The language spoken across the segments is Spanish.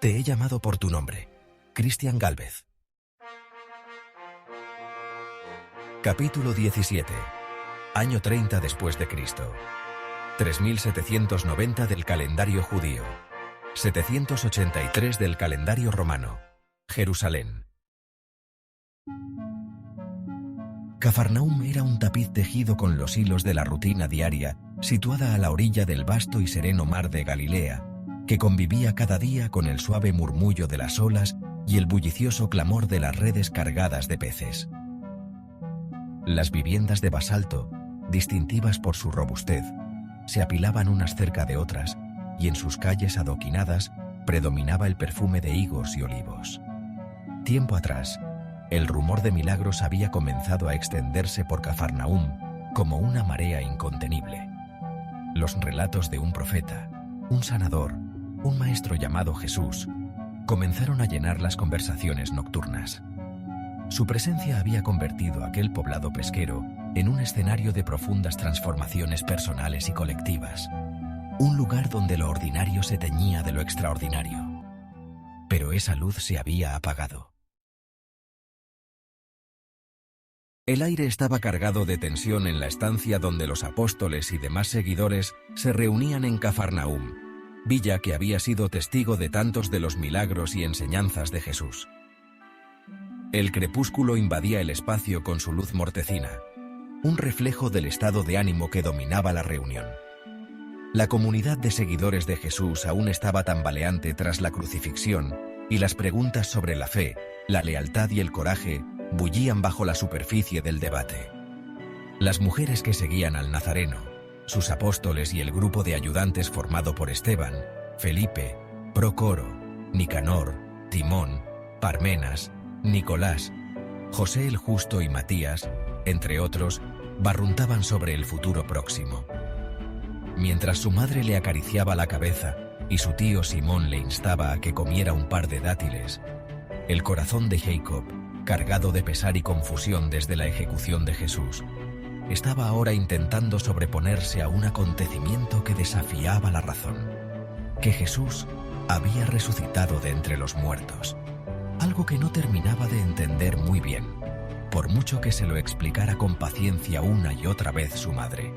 Te he llamado por tu nombre. Cristian Gálvez. Capítulo 17. Año 30 después de Cristo. 3790 del calendario judío. 783 del calendario romano. Jerusalén. Cafarnaúm era un tapiz tejido con los hilos de la rutina diaria, situada a la orilla del vasto y sereno mar de Galilea, que convivía cada día con el suave murmullo de las olas y el bullicioso clamor de las redes cargadas de peces. Las viviendas de basalto, distintivas por su robustez, se apilaban unas cerca de otras, y en sus calles adoquinadas predominaba el perfume de higos y olivos. Tiempo atrás, el rumor de milagros había comenzado a extenderse por Cafarnaúm como una marea incontenible. Los relatos de un profeta, un sanador, un maestro llamado Jesús, comenzaron a llenar las conversaciones nocturnas. Su presencia había convertido aquel poblado pesquero en un escenario de profundas transformaciones personales y colectivas, un lugar donde lo ordinario se teñía de lo extraordinario. Pero esa luz se había apagado. El aire estaba cargado de tensión en la estancia donde los apóstoles y demás seguidores se reunían en Cafarnaúm, villa que había sido testigo de tantos de los milagros y enseñanzas de Jesús. El crepúsculo invadía el espacio con su luz mortecina, un reflejo del estado de ánimo que dominaba la reunión. La comunidad de seguidores de Jesús aún estaba tambaleante tras la crucifixión, y las preguntas sobre la fe, la lealtad y el coraje bullían bajo la superficie del debate. Las mujeres que seguían al Nazareno, sus apóstoles y el grupo de ayudantes formado por Esteban, Felipe, Procoro, Nicanor, Timón, Parmenas, Nicolás, José el Justo y Matías, entre otros, barruntaban sobre el futuro próximo. Mientras su madre le acariciaba la cabeza y su tío Simón le instaba a que comiera un par de dátiles, el corazón de Jacob, cargado de pesar y confusión desde la ejecución de Jesús, estaba ahora intentando sobreponerse a un acontecimiento que desafiaba la razón: que Jesús había resucitado de entre los muertos, algo que no terminaba de entender muy bien, por mucho que se lo explicara con paciencia una y otra vez su madre.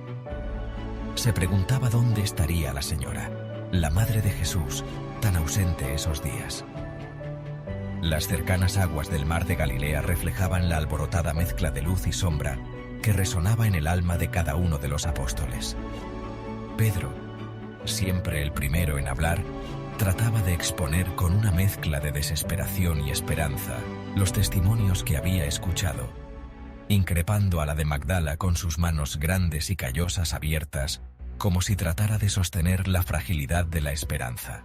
Se preguntaba dónde estaría la señora, la madre de Jesús, tan ausente esos días. Las cercanas aguas del mar de Galilea reflejaban la alborotada mezcla de luz y sombra que resonaba en el alma de cada uno de los apóstoles. Pedro, siempre el primero en hablar, trataba de exponer con una mezcla de desesperación y esperanza los testimonios que había escuchado, increpando a la de Magdala con sus manos grandes y callosas abiertas, como si tratara de sostener la fragilidad de la esperanza.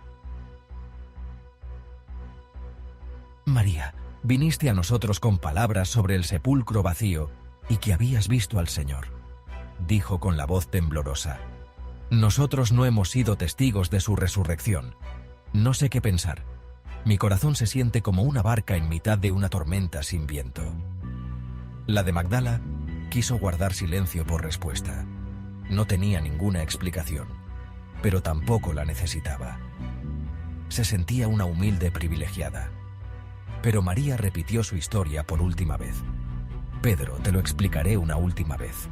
María, viniste a nosotros con palabras sobre el sepulcro vacío y que habías visto al Señor, dijo con la voz temblorosa. Nosotros no hemos sido testigos de su resurrección. No sé qué pensar. Mi corazón se siente como una barca en mitad de una tormenta sin viento. La de Magdala quiso guardar silencio por respuesta. No tenía ninguna explicación, pero tampoco la necesitaba. Se sentía una humilde privilegiada. Pero María repitió su historia por última vez. Pedro, te lo explicaré una última vez.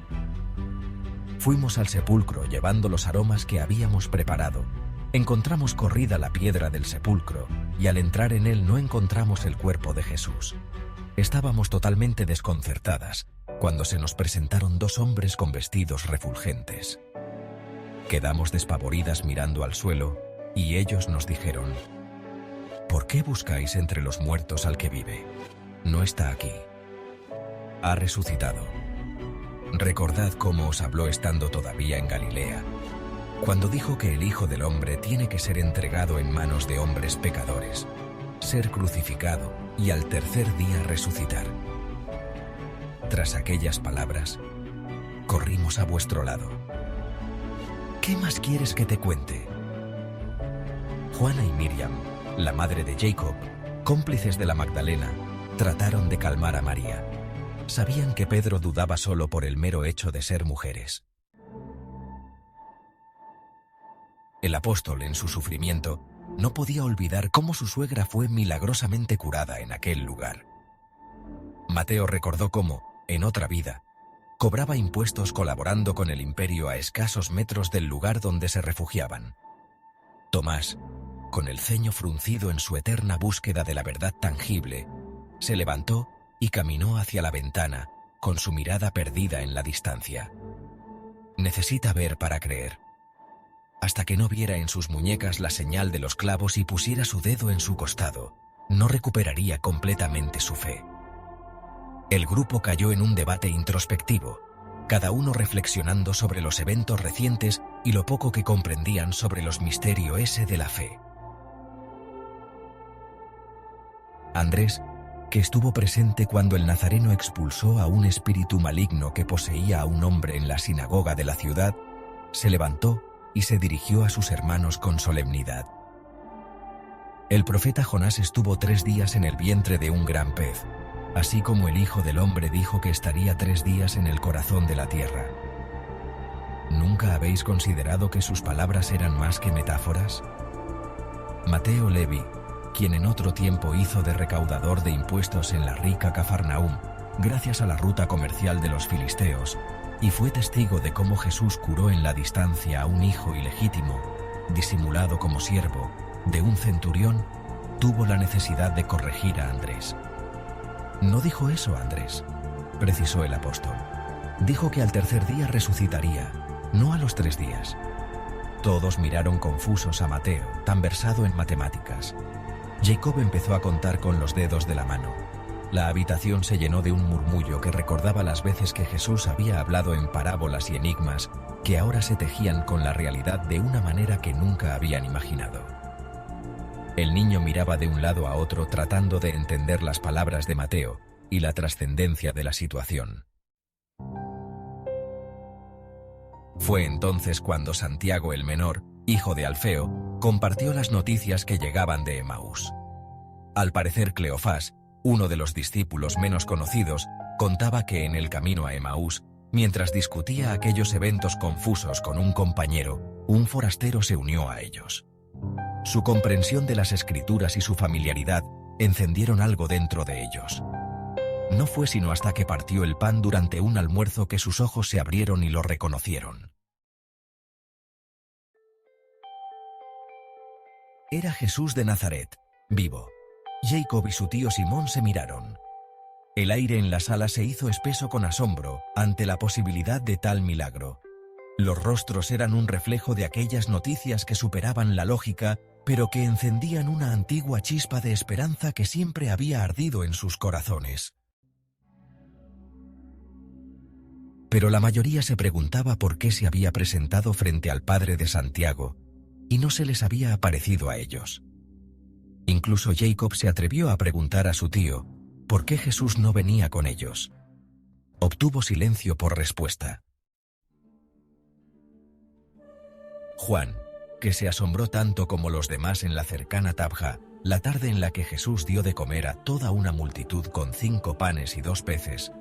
Fuimos al sepulcro llevando los aromas que habíamos preparado. Encontramos corrida la piedra del sepulcro y al entrar en él no encontramos el cuerpo de Jesús. Estábamos totalmente desconcertadas cuando se nos presentaron dos hombres con vestidos refulgentes. Quedamos despavoridas mirando al suelo y ellos nos dijeron: ¿por qué buscáis entre los muertos al que vive? No está aquí. Ha resucitado. Recordad cómo os habló estando todavía en Galilea, cuando dijo que el Hijo del Hombre tiene que ser entregado en manos de hombres pecadores, ser crucificado y al tercer día resucitar. Tras aquellas palabras, corrimos a vuestro lado. ¿Qué más quieres que te cuente? Juana y Miriam, la madre de Jacob, cómplices de la Magdalena, trataron de calmar a María. Sabían que Pedro dudaba solo por el mero hecho de ser mujeres. El apóstol, en su sufrimiento, No podía olvidar cómo su suegra fue milagrosamente curada en aquel lugar. Mateo recordó cómo, en otra vida, cobraba impuestos colaborando con el imperio a escasos metros del lugar donde se refugiaban. Tomás, con el ceño fruncido en su eterna búsqueda de la verdad tangible, se levantó y caminó hacia la ventana, con su mirada perdida en la distancia. Necesita ver para creer. Hasta que no viera en sus muñecas la señal de los clavos y pusiera su dedo en su costado, no recuperaría completamente su fe. El grupo cayó en un debate introspectivo, cada uno reflexionando sobre los eventos recientes y lo poco que comprendían sobre los misterios de la fe. Andrés, que estuvo presente cuando el nazareno expulsó a un espíritu maligno que poseía a un hombre en la sinagoga de la ciudad, se levantó y se dirigió a sus hermanos con solemnidad. El profeta Jonás estuvo 3 días en el vientre de un gran pez, así como el Hijo del Hombre dijo que estaría 3 días en el corazón de la tierra. ¿Nunca habéis considerado que sus palabras eran más que metáforas? Mateo Levi, quien en otro tiempo hizo de recaudador de impuestos en la rica Cafarnaúm, gracias a la ruta comercial de los filisteos, y fue testigo de cómo Jesús curó en la distancia a un hijo ilegítimo, disimulado como siervo, de un centurión, tuvo la necesidad de corregir a Andrés. No dijo eso, Andrés, precisó el apóstol. Dijo que al 3er día resucitaría, no a los 3 días. Todos miraron confusos a Mateo, tan versado en matemáticas. Jacob empezó a contar con los dedos de la mano. La habitación se llenó de un murmullo que recordaba las veces que Jesús había hablado en parábolas y enigmas que ahora se tejían con la realidad de una manera que nunca habían imaginado. El niño miraba de un lado a otro tratando de entender las palabras de Mateo y la trascendencia de la situación. Fue entonces cuando Santiago el menor, hijo de Alfeo, compartió las noticias que llegaban de Emaús. Al parecer Cleofás, uno de los discípulos menos conocidos, contaba que en el camino a Emaús, mientras discutía aquellos eventos confusos con un compañero, un forastero se unió a ellos. Su comprensión de las Escrituras y su familiaridad encendieron algo dentro de ellos. No fue sino hasta que partió el pan durante un almuerzo que sus ojos se abrieron y lo reconocieron. Era Jesús de Nazaret, vivo. Jacob y su tío Simón se miraron. El aire en la sala se hizo espeso con asombro ante la posibilidad de tal milagro. Los rostros eran un reflejo de aquellas noticias que superaban la lógica, pero que encendían una antigua chispa de esperanza que siempre había ardido en sus corazones. Pero la mayoría se preguntaba por qué se había presentado frente al padre de Santiago, y no se les había aparecido a ellos. Incluso Jacob se atrevió a preguntar a su tío por qué Jesús no venía con ellos. Obtuvo silencio por respuesta. Juan, que se asombró tanto como los demás en la cercana Tabja, la tarde en la que Jesús dio de comer a toda una multitud con 5 panes y 2 peces,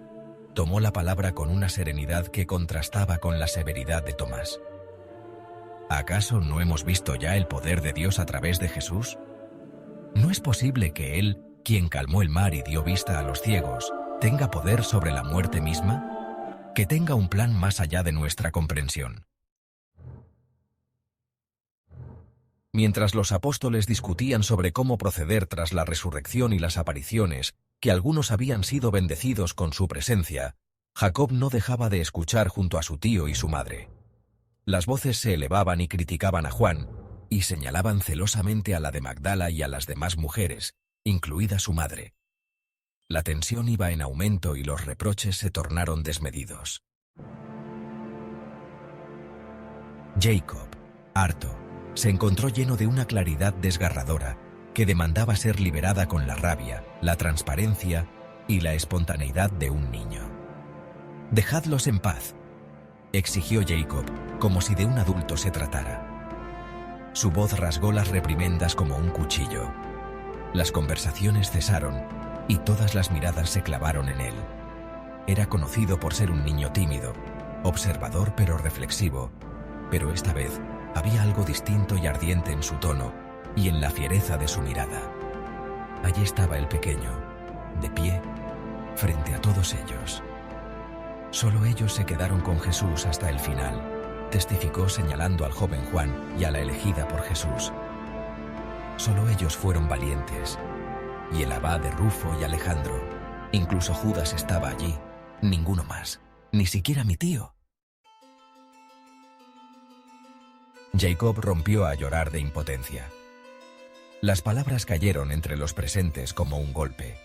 tomó la palabra con una serenidad que contrastaba con la severidad de Tomás. ¿Acaso no hemos visto ya el poder de Dios a través de Jesús? ¿No es posible que Él, quien calmó el mar y dio vista a los ciegos, tenga poder sobre la muerte misma? Que tenga un plan más allá de nuestra comprensión. Mientras los apóstoles discutían sobre cómo proceder tras la resurrección y las apariciones, que algunos habían sido bendecidos con su presencia, Jacob no dejaba de escuchar junto a su tío y su madre. Las voces se elevaban y criticaban a Juan, y señalaban celosamente a la de Magdala y a las demás mujeres, incluida su madre. La tensión iba en aumento y los reproches se tornaron desmedidos. Jacob, harto, se encontró lleno de una claridad desgarradora que demandaba ser liberada con la rabia, la transparencia y la espontaneidad de un niño. «Dejadlos en paz», exigió Jacob, como si de un adulto se tratara. Su voz rasgó las reprimendas como un cuchillo. Las conversaciones cesaron y todas las miradas se clavaron en él. Era conocido por ser un niño tímido, observador pero reflexivo, pero esta vez había algo distinto y ardiente en su tono, y en la fiereza de su mirada. Allí estaba el pequeño, de pie, frente a todos ellos. Solo ellos se quedaron con Jesús hasta el final, testificó señalando al joven Juan y a la elegida por Jesús. Solo ellos fueron valientes, y el abad de Rufo y Alejandro, incluso Judas estaba allí, ninguno más, ni siquiera mi tío. Jacob rompió a llorar de impotencia. Las palabras cayeron entre los presentes como un golpe,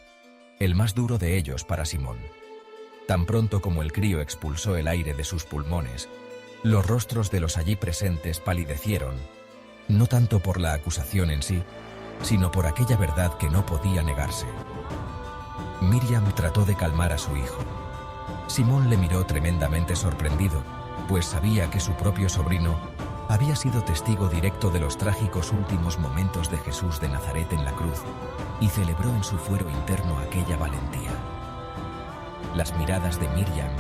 el más duro de ellos para Simón. Tan pronto como el crío expulsó el aire de sus pulmones, los rostros de los allí presentes palidecieron, no tanto por la acusación en sí, sino por aquella verdad que no podía negarse. Miriam trató de calmar a su hijo. Simón le miró tremendamente sorprendido, pues sabía que su propio sobrino había sido testigo directo de los trágicos últimos momentos de Jesús de Nazaret en la cruz y celebró en su fuero interno aquella valentía. Las miradas de Miriam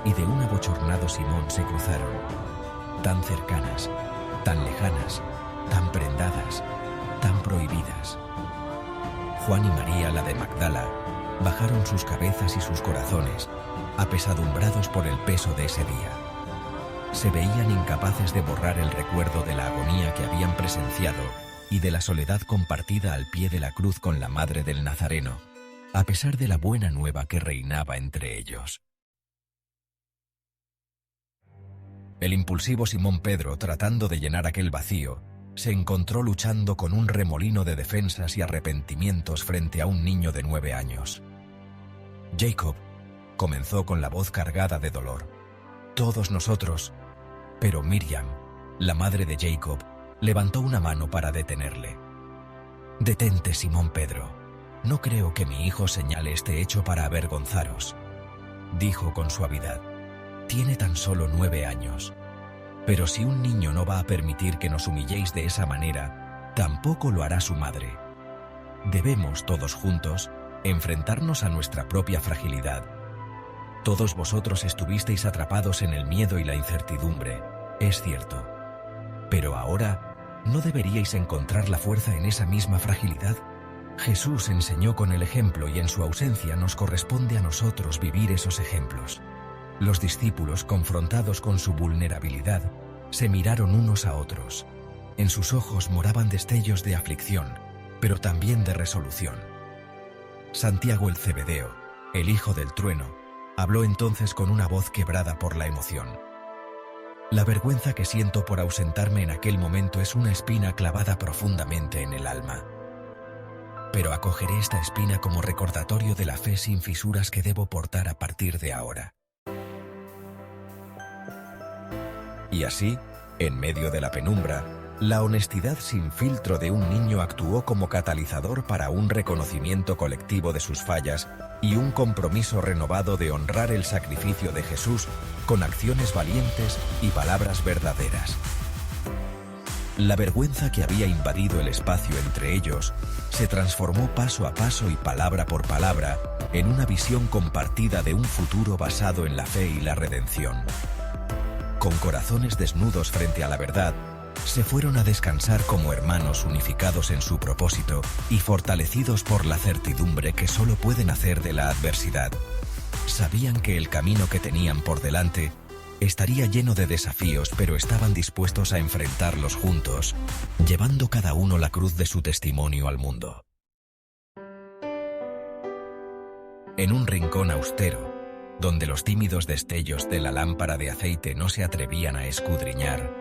y de un abochornado Simón se cruzaron, tan cercanas, tan lejanas, tan prendadas, tan prohibidas. Juan y María, la de Magdala, bajaron sus cabezas y sus corazones, apesadumbrados por el peso de ese día. Se veían incapaces de borrar el recuerdo de la agonía que habían presenciado y de la soledad compartida al pie de la cruz con la madre del Nazareno, a pesar de la buena nueva que reinaba entre ellos. El impulsivo Simón Pedro, tratando de llenar aquel vacío, se encontró luchando con un remolino de defensas y arrepentimientos frente a un niño de 9 años. Jacob, comenzó con la voz cargada de dolor. Todos nosotros. Pero Miriam, la madre de Jacob, levantó una mano para detenerle. «Detente, Simón Pedro. No creo que mi hijo señale este hecho para avergonzaros», dijo con suavidad. «Tiene tan solo 9 años. Pero si un niño no va a permitir que nos humilléis de esa manera, tampoco lo hará su madre. Debemos, todos juntos, enfrentarnos a nuestra propia fragilidad. Todos vosotros estuvisteis atrapados en el miedo y la incertidumbre, es cierto. Pero ahora, ¿no deberíais encontrar la fuerza en esa misma fragilidad? Jesús enseñó con el ejemplo y en su ausencia nos corresponde a nosotros vivir esos ejemplos». Los discípulos, confrontados con su vulnerabilidad, se miraron unos a otros. En sus ojos moraban destellos de aflicción, pero también de resolución. Santiago el Zebedeo, el hijo del trueno, habló entonces con una voz quebrada por la emoción. «La vergüenza que siento por ausentarme en aquel momento es una espina clavada profundamente en el alma. Pero acogeré esta espina como recordatorio de la fe sin fisuras que debo portar a partir de ahora». Y así, en medio de la penumbra, la honestidad sin filtro de un niño actuó como catalizador para un reconocimiento colectivo de sus fallas y un compromiso renovado de honrar el sacrificio de Jesús con acciones valientes y palabras verdaderas. La vergüenza que había invadido el espacio entre ellos se transformó paso a paso y palabra por palabra en una visión compartida de un futuro basado en la fe y la redención. Con corazones desnudos frente a la verdad, se fueron a descansar como hermanos unificados en su propósito y fortalecidos por la certidumbre que solo puede nacer de la adversidad. Sabían que el camino que tenían por delante estaría lleno de desafíos, pero estaban dispuestos a enfrentarlos juntos, llevando cada uno la cruz de su testimonio al mundo. En un rincón austero, donde los tímidos destellos de la lámpara de aceite no se atrevían a escudriñar,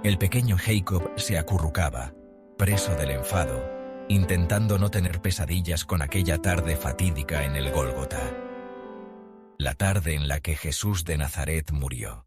el pequeño Jacob se acurrucaba, preso del enfado, intentando no tener pesadillas con aquella tarde fatídica en el Gólgota. La tarde en la que Jesús de Nazaret murió.